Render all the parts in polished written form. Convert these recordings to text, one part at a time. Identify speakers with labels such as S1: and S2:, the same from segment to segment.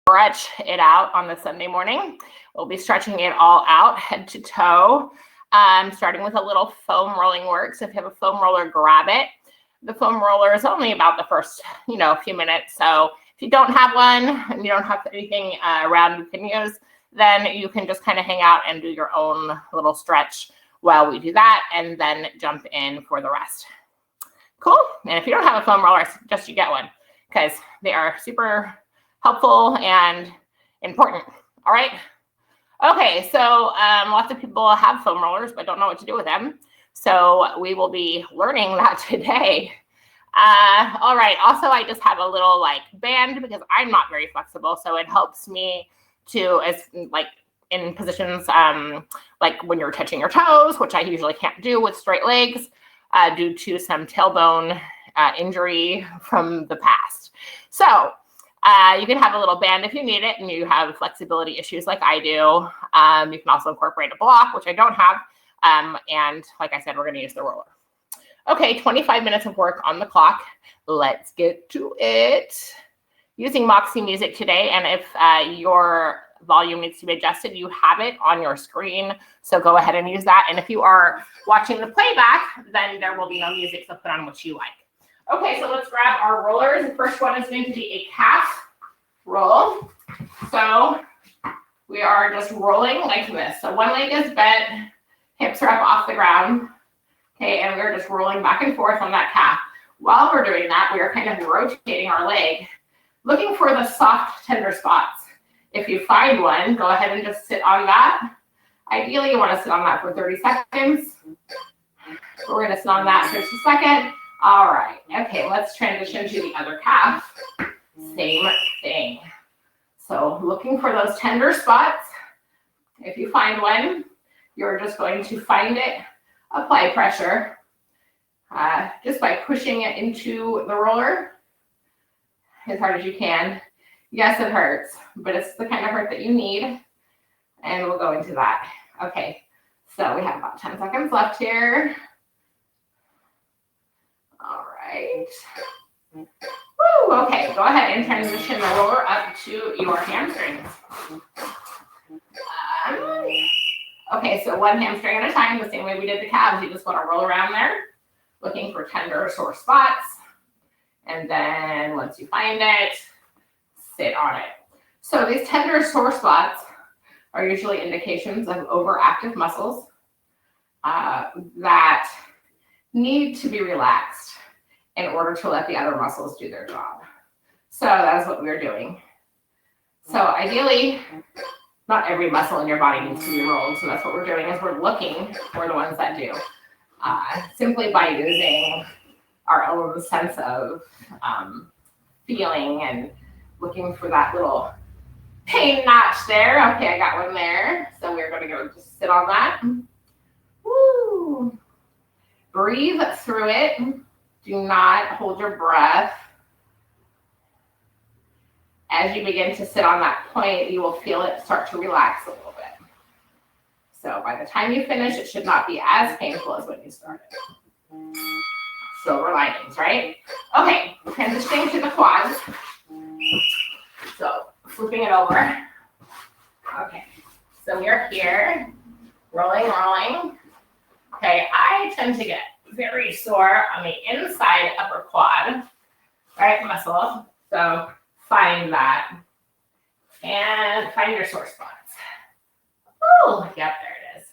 S1: stretch it out on the Sunday morning. We'll be stretching it all out, head to toe, starting with a little foam rolling work. So if you have a foam roller, grab it. The foam roller is only about the first, few minutes. So if you don't have one and you don't have anything around you can use, then you can just kind of hang out and do your own little stretch while we do that, and then jump in for the rest. Cool. And if you don't have a foam roller, I suggest you get one because they are super helpful and important. All right. Okay. So lots of people have foam rollers, but don't know what to do with them. So we will be learning that today. All right. Also, I just have a little band because I'm not very flexible. So it helps me to, in positions like when you're touching your toes, which I usually can't do with straight legs due to some tailbone injury from the past. So you can have a little band if you need it and you have flexibility issues like I do. You can also incorporate a block, which I don't have. And like I said, we're going to use the roller. Okay, 25 minutes of work on the clock. Let's get to it. Using Moxie Music today, and if your volume needs to be adjusted, you have it on your screen, so go ahead and use that. And if you are watching the playback, then there will be no music, so put on what you like. Okay, so let's grab our rollers. The first one is going to be a calf roll. So we are just rolling like this. So one leg is bent, hips are up off the ground. Okay, and we're just rolling back and forth on that calf. While we're doing that, we are kind of rotating our leg, looking for the soft, tender spots. If you find one, go ahead and just sit on that. Ideally, you want to sit on that for 30 seconds. We're going to sit on that for just a second. All right. Okay, let's transition to the other calf. Same thing. So looking for those tender spots. If you find one, you're just going to find it, apply pressure just by pushing it into the roller as hard as you can. Yes, it hurts, but it's the kind of hurt that you need. And we'll go into that. Okay, so we have about 10 seconds left here. All right. Woo, okay, go ahead and transition the roller up to your hamstrings. Okay, so one hamstring at a time, the same way we did the calves. You just want to roll around there, looking for tender or sore spots. And then once you find it, sit on it. So these tender sore spots are usually indications of overactive muscles that need to be relaxed in order to let the other muscles do their job. So that's what we're doing. So ideally, not every muscle in your body needs to be rolled. So that's what we're doing is we're looking for the ones that do. Simply by using our own sense of feeling and looking for that little pain notch there. Okay, I got one there. So we're going to go just sit on that. Woo. Breathe through it. Do not hold your breath. As you begin to sit on that point, you will feel it start to relax a little bit. So by the time you finish, it should not be as painful as when you started. Silver linings, right? Okay, transitioning to the quads. So flipping it over. Okay, so we're here, rolling. Okay, I tend to get very sore on the inside upper quad, right muscle. So find that and find your sore spots. Oh, yep, there it is.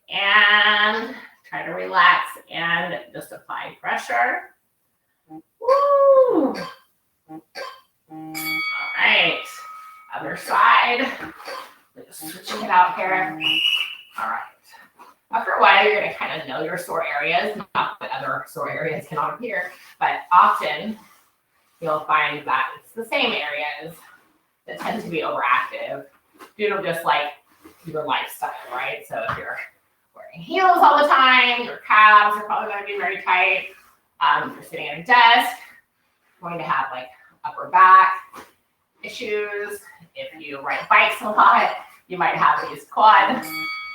S1: And try to relax and just apply pressure. Woo. All right, other side. We're just switching it out here. All right. After a while, you're going to kind of know your sore areas. Not that other sore areas cannot appear, but often you'll find that it's the same areas that tend to be overactive due to just your lifestyle, right? So if you're wearing heels all the time, your calves are probably going to be very tight. If you're sitting at a desk, you're going to have upper back issues. If you ride bikes a lot, you might have these quad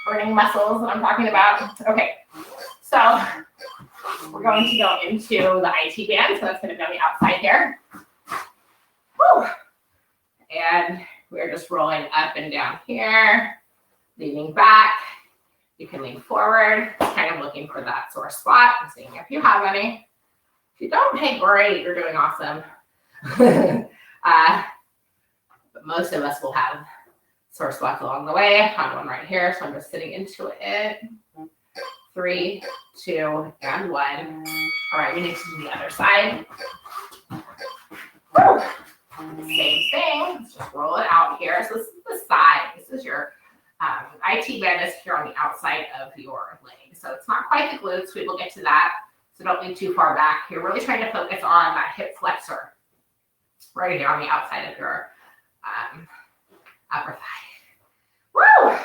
S1: burning muscles that I'm talking about. Okay, so we're going to go into the IT band. So that's going to be on the outside here. Woo. And We're just rolling up and down here, leaning back. You can lean forward, kind of looking for that sore spot and seeing if you have any. If you don't, hey, great, you're doing awesome. But most of us will have sore spots along the way. I found one right here, so I'm just sitting into it. 3, 2, and 1. All right, we need to do the other side. Woo. Same thing. Let's just roll it out here. So this is the side. This is your IT band is here on the outside of your leg. So it's not quite the glutes. We will get to that. So don't lean too far back. You're really trying to focus on that hip flexor right here on the outside of your upper thigh. Woo!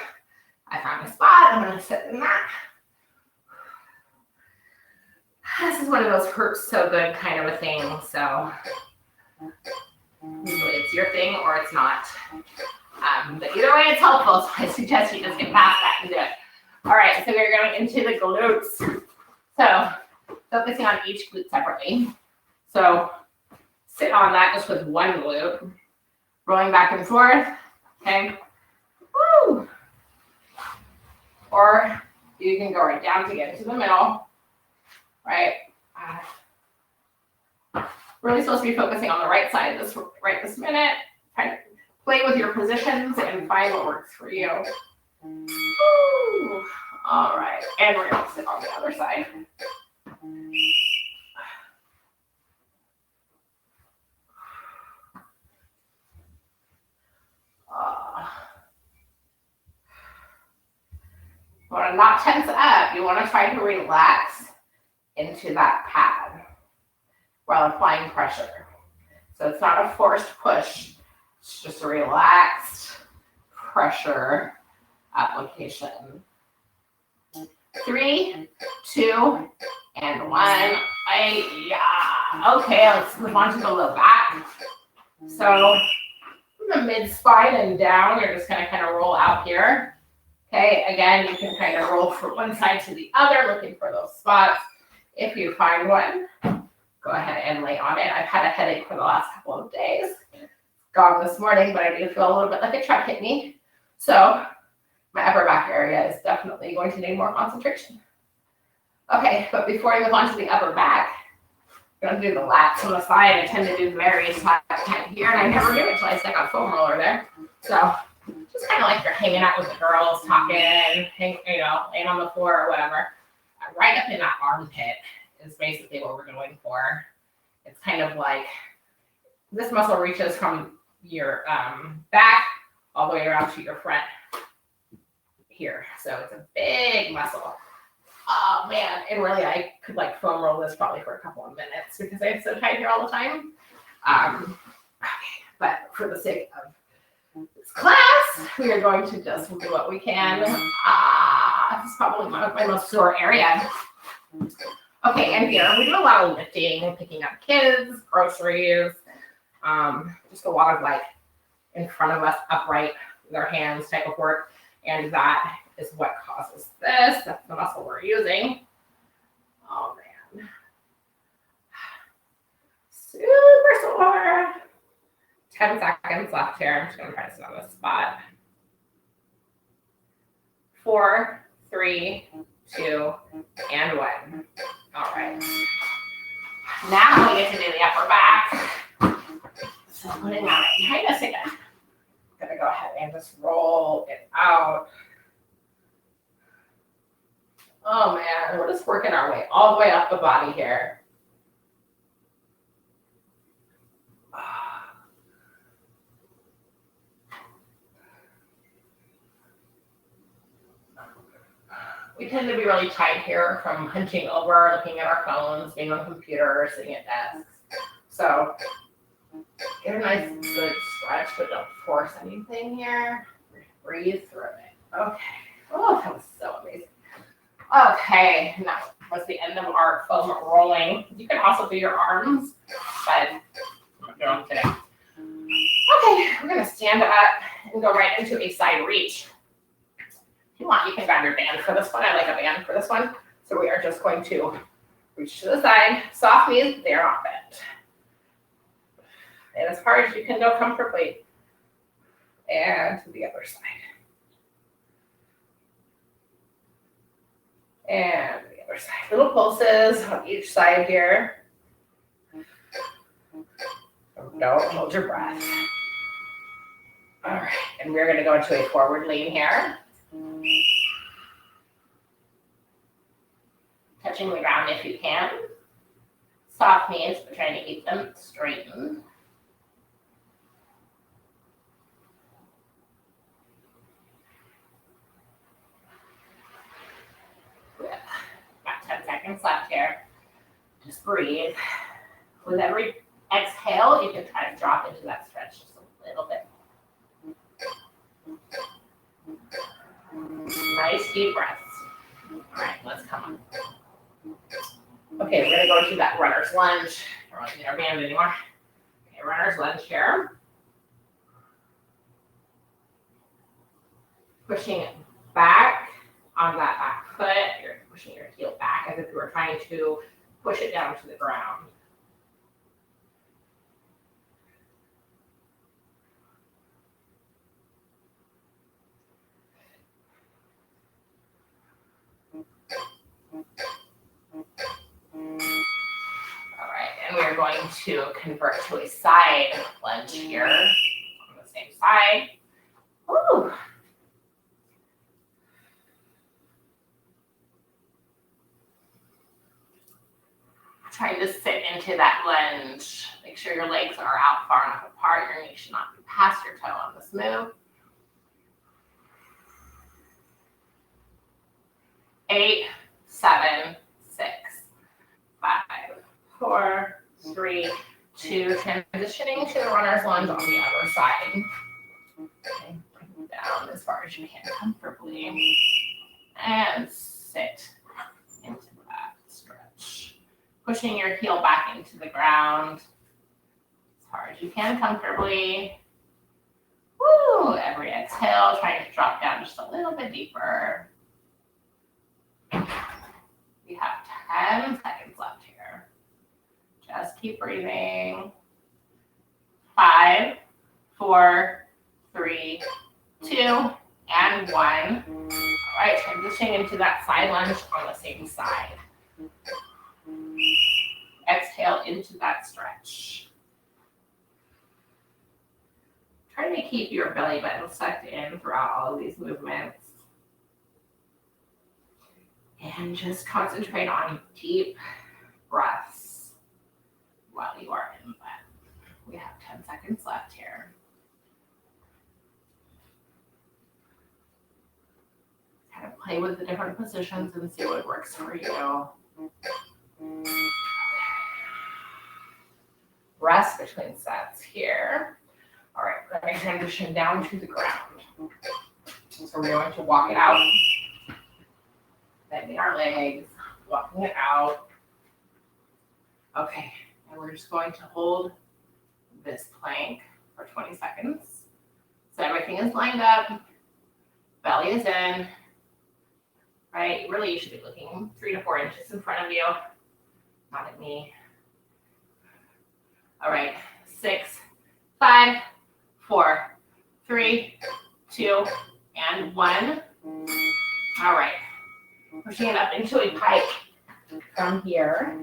S1: I found a spot. I'm going to sit in that. This is one of those hurts so good kind of a thing. So usually it's your thing or it's not. But either way, it's helpful. So I suggest you just get past that and do it. All right, so we're going into the glutes. So focusing on each glute separately. So sit on that just with one glute. Rolling back and forth. Okay. Woo! Or you can go right down to get into the middle. Right? Really supposed to be focusing on the right side this minute. Kind of play with your positions and find what works for you. Woo! All right, and we're going to sit on the other side. You want to not tense up. You want to try to relax into that pad while applying pressure. So it's not a forced push. It's just a relaxed pressure application. 3, 2, and 1. Okay, let's move on to the low back. So from the mid spine and down, you're just going to kind of roll out here. Okay, again, you can kind of roll from one side to the other, looking for those spots. If you find one, go ahead and lay on it. I've had a headache for the last couple of days. Gone this morning, but I do feel a little bit like a truck hit me. So my upper back area is definitely going to need more concentration. Okay, but before I move on to the upper back, I'm going to do the lats on the side. I tend to do various lats here, and I never do it until I stick a foam roller there. So just kind of like you're hanging out with the girls, talking, laying on the floor or whatever. Right up in that armpit is basically what we're going for. It's kind of like this muscle reaches from your back all the way around to your front here. So it's a big muscle. Oh man, and really I could like foam roll this probably for a couple of minutes because I'm so tight here all the time. But for the sake of this class, we are going to just do what we can. This is probably my most sore area. Okay, and here we do a lot of lifting, picking up kids, groceries, just a lot of like in front of us, upright with our hands type of work. And that is what causes this. That's the muscle we're using. Oh man. Super sore. 10 seconds left here. I'm just going to try to sit on this spot. 4, 3, 2, and 1. All right. Now we get to do the upper back. So putting that behind us again. I'm going to go ahead and just roll it out. Oh man, we're just working our way all the way up the body here. We tend to be really tight here from hunching over, looking at our phones, being on computers, sitting at desks. So get a nice good stretch, but don't force anything here. Breathe through it. Okay. Oh, that was so amazing. Okay, now that's the end of our foam rolling. You can also do your arms, but I'm doing them today. Okay, we're gonna stand up and go right into a side reach. If you want, you can grab your band for this one. I like a band for this one. So we are just going to reach to the side, soft knees, they're not bent. And as far as you can go comfortably. And to the other side. And the other side. Little pulses on each side here. Don't hold your breath. All right, and we're gonna go into a forward lean here. Touching the ground if you can. Soft knees, but trying to keep them straightened. Good. About 10 seconds left here. Just breathe. With every exhale, you can try to drop into that stretch just a little bit. Nice deep breaths. All right, let's come on. Okay, we're gonna go into that runner's lunge. We're not using our band anymore. Okay, runner's lunge here. Pushing it back on that back foot. You're pushing your heel back as if you were trying to push it down to the ground. And we are going to convert to a side lunge here on the same side. Woo. Trying to sit into that lunge. Make sure your legs are out far enough apart. Your knee should not be past your toe on this move. 8, 7, 6, 5, 4, 3, 2. Transitioning to the runner's lunge on the other side. Okay, bring down as far as you can comfortably. And sit into that stretch. Pushing your heel back into the ground as far as you can comfortably. Woo! Every exhale, trying to drop down just a little bit deeper. We have 10 seconds left here. Just keep breathing. 5, 4, 3, 2, and 1. All right, transitioning into that side lunge on the same side. Exhale into that stretch. Try to keep your belly button sucked in throughout all of these movements. And just concentrate on deep breaths while you are in that. We have 10 seconds left here. Kind of play with the different positions and see what works for you. Rest between sets here. All right, we're going to transition down to the ground. So we're going to walk it out. Bending our legs, walking it out. Okay, and we're just going to hold this plank for 20 seconds. So everything is lined up, belly is in, right? Really, you should be looking 3 to 4 inches in front of you, not at me. All right, 6, 5, 4, 3, 2, and 1. All right. Pushing it up into a pike from here,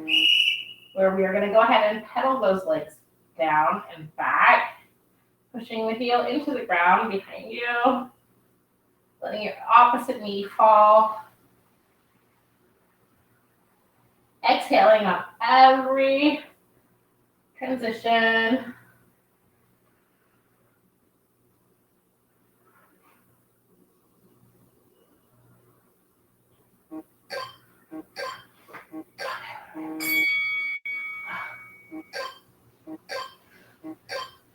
S1: where we are going to go ahead and pedal those legs down and back, pushing the heel into the ground behind you, letting your opposite knee fall, exhaling on every transition.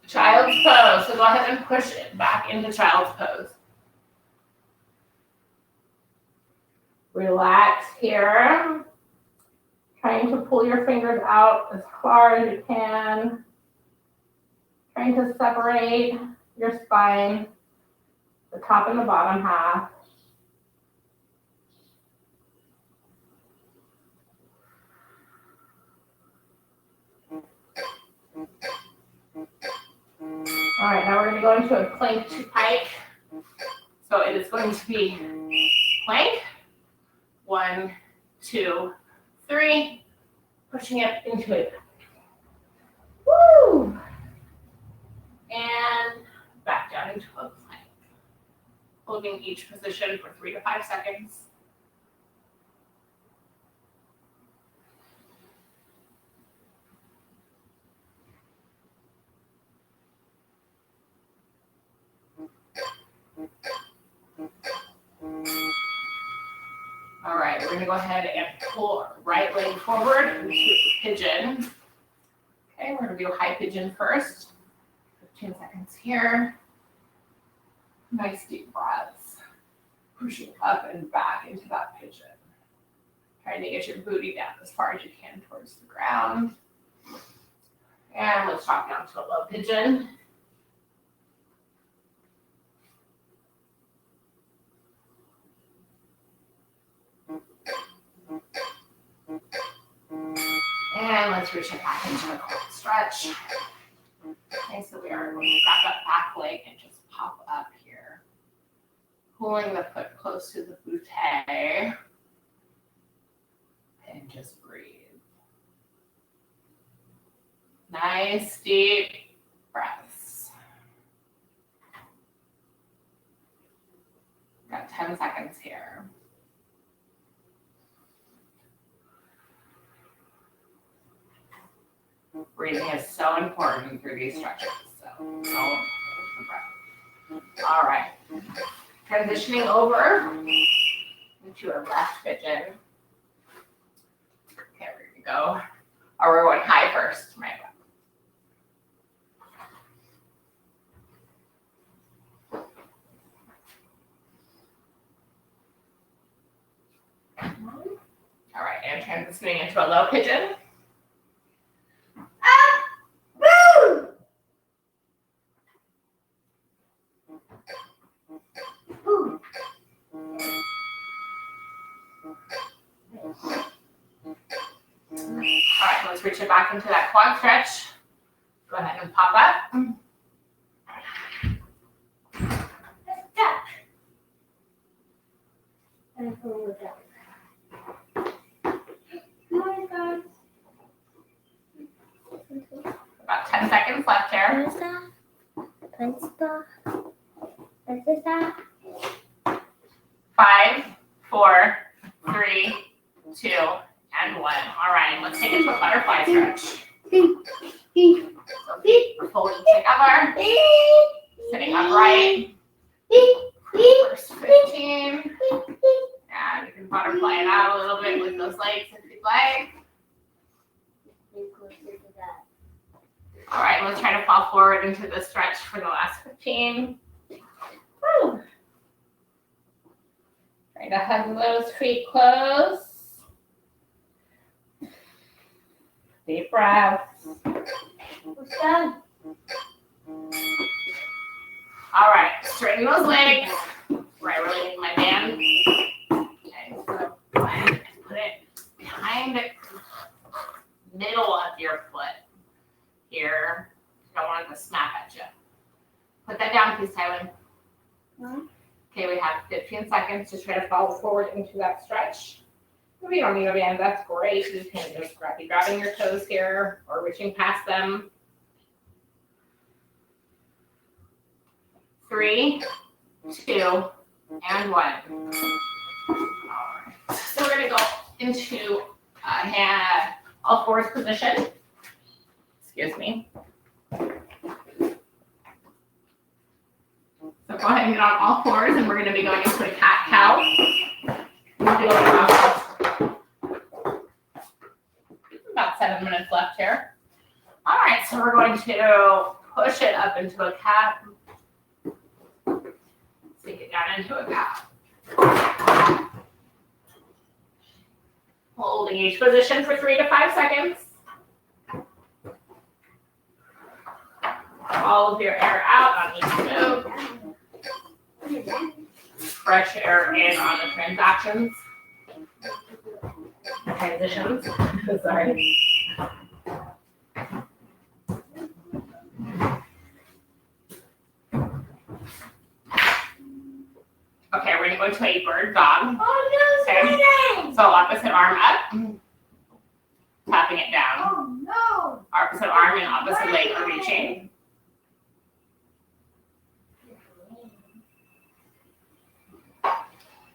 S1: Child's pose. So go ahead and push it back into child's pose. Relax here. Trying to pull your fingers out as far as you can. Trying to separate your spine, the top and the bottom half. All right, now we're going to go into a plank to pike. So it is going to be plank, 1, 2, 3, pushing it into it. Woo! And back down into a plank. Holding each position for 3 to 5 seconds. All right, we're going to go ahead and pull right leg forward into pigeon. Okay, we're going to do high pigeon first. 15 seconds here. Nice deep breaths. Pushing up and back into that pigeon. Trying to get your booty down as far as you can towards the ground. And let's drop down to a low pigeon. And let's reach it back into a cold stretch. Okay, so we are going to grab that back leg and just pop up here. Pulling the foot close to the bootay. And just breathe. Nice deep breaths. Got 10 seconds here. Breathing is so important through these stretches. So don't hold the breath. All right. Transitioning over into a left pigeon. Okay, we're gonna go. Or we're going high first, right? All right, and transitioning into a low pigeon. All right, let's reach it back into that quad stretch. Go ahead and pop up. Yeah. And pull it down. About 10 seconds left here. 5, 4, 3, 2, and 1. All right, let's take it to a butterfly stretch. So feet are folded together, sitting upright. First 15. And you can butterfly it out a little bit with those legs if you'd like. All right, let's try to fall forward into the stretch for the last 15. Woo. Try to hug those feet close. Deep breaths. What's done? All right, straighten those legs. Where I really need my band. Okay, so go ahead and put it behind the middle of your foot here. You don't want it to snap at you. Put that down, please, Tyler. Okay, we have 15 seconds to try to follow forward into that stretch. If you don't need a band, that's great. You can just be grabbing your toes here or reaching past them. 3, 2, and 1. All right. So we're going to go into all fours position. Excuse me. So go ahead and get on all fours, and we're going to be going into a cat-cow. About 7 minutes left here. All right, so we're going to push it up into a cat. Sink it down into a cow. Holding each position for 3 to 5 seconds. All of your air out on each move. Fresh air in on the transitions. Sorry. Okay, we're gonna go to a bird dog.
S2: Oh no,
S1: okay. So opposite arm up, tapping it down.
S2: Oh no.
S1: Opposite arm and opposite leg are reaching.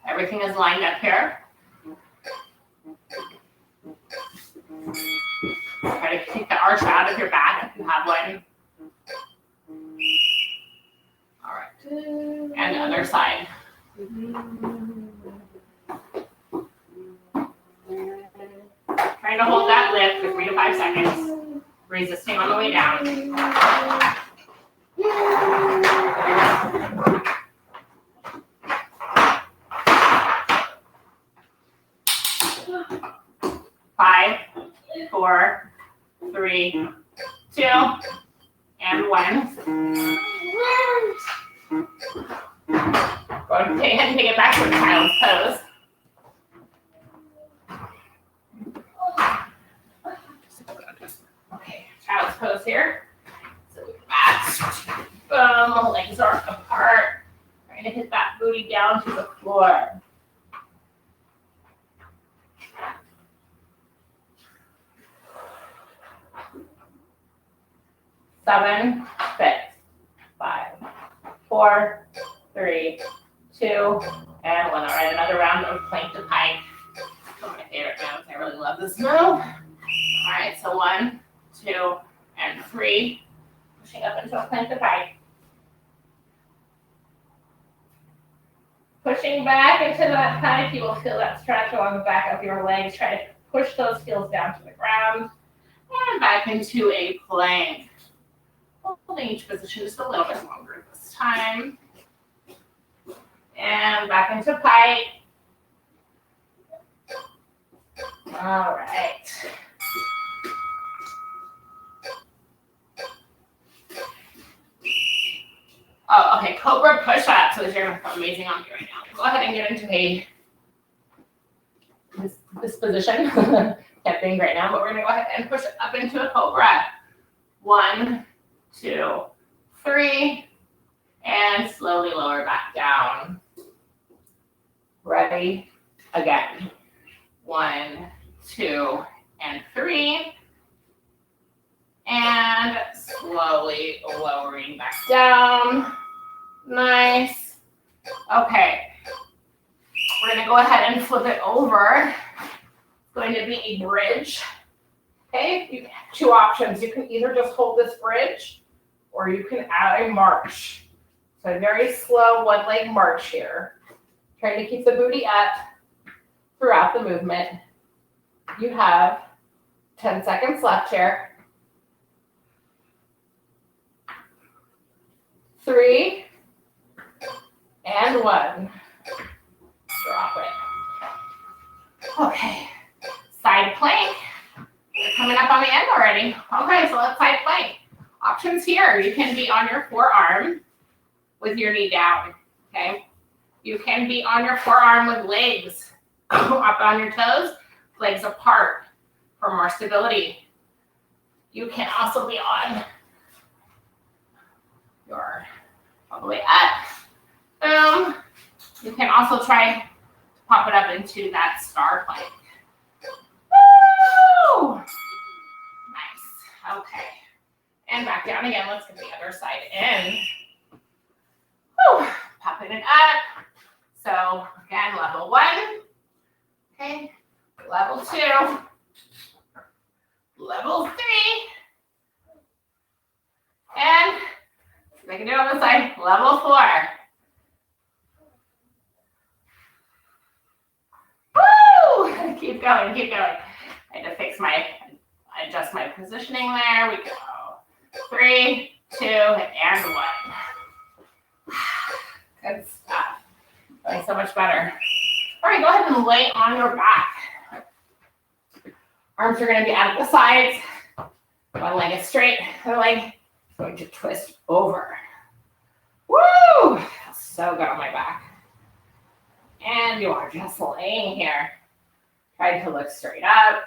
S1: Everything is lined up here. Try to take the arch out of your back if you have one. All right, and the other side. Trying to hold that lift for 3 to 5 seconds. Resisting on the way down. 5, 4, 3, 2, and 1. Go ahead and take it back to child's pose. Okay, child's pose here. So back, boom, legs are apart. Trying to hit that booty down to the floor. Seven, 6, 5, 4, 3, 2, and 1. All right, another round of plank to pike. One of my favorite moves. I really love this move. All right, so 1, 2, and 3. Pushing up into a plank to pike. Pushing back into that pike, you will feel that stretch along the back of your legs. Try to push those heels down to the ground. And back into a plank. Holding each position just a little bit longer this time. And back into pike. All right. Oh, okay, cobra push-up. So you're amazing on me right now. Go ahead and get into this position. Can't think right now, but we're gonna go ahead and push it up into a cobra. 1, 2, 3, and slowly lower back down. Ready? Again. 1, 2, and 3. And slowly lowering back down. Nice. Okay. We're going to go ahead and flip it over. It's going to be a bridge. Okay, you have 2 options. You can either just hold this bridge or you can add a march. So a very slow one-leg march here. Trying to keep the booty up throughout the movement. You have 10 seconds left here. 3, and 1. Drop it. Okay, side plank. You're coming up on the end already. Okay, so let's side plank. Options here. You can be on your forearm with your knee down, okay? You can be on your forearm with legs up on your toes, legs apart for more stability. You can also be on your all the way up. Boom. You can also try to pop it up into that star plank. Woo! Nice. Okay. And back down again. Let's get the other side in. Woo! Popping it up. So again, level 1. Okay. Level 2. Level 3. And we can do it on the side. Level 4. Woo! Keep going, keep going. I had to adjust my positioning there. We go. 3, 2, and 1. Good stuff. Feeling so much better. All right, go ahead and lay on your back. Arms are going to be out at the sides. One leg is straight. The other leg is going to twist over. Woo! Feels so good on my back. And you are just laying here. Try to look straight up.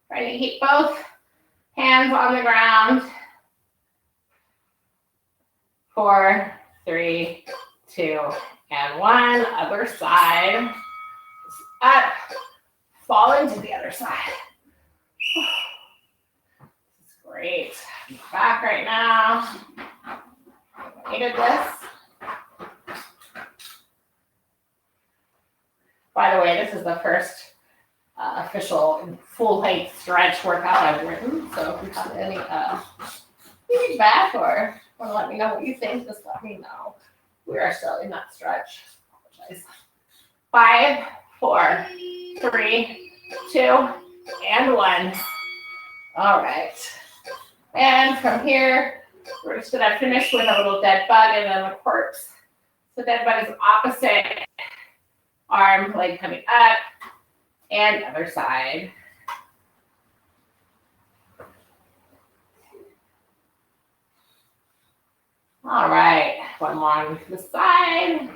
S1: Try to keep both hands on the ground. 4, 3, 2, and 1. Other side. Up. Fall into the other side. This is great. Back right now. Needed this. By the way, this is the first official full-length stretch workout I've written. So if you have any feedback or want to let me know what you think, just let me know. We are still in that stretch. Apologize. 5, 4, 3, 2, and 1. All right. And from here, we're just going to finish with a little dead bug and then the corpse. So dead bug is opposite arm, leg coming up, and other side. All right, one more on the side.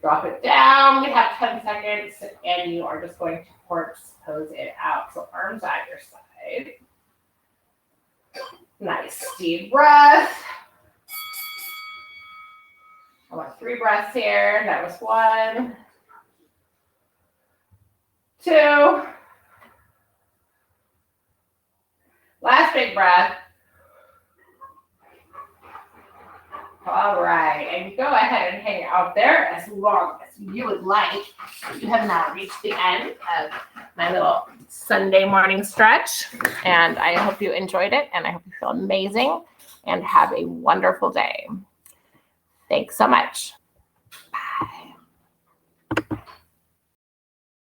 S1: Drop it down. We have 10 seconds, and you are just going to corpse pose it out. So arms at your side. Nice, deep breath. I want 3 breaths here. That was 1, 2. Last big breath. All right, and go ahead and hang out there as long as you would like. You have now reached the end of my little Sunday morning stretch, and I hope you enjoyed it, and I hope you feel amazing and have a wonderful day. Thanks so much.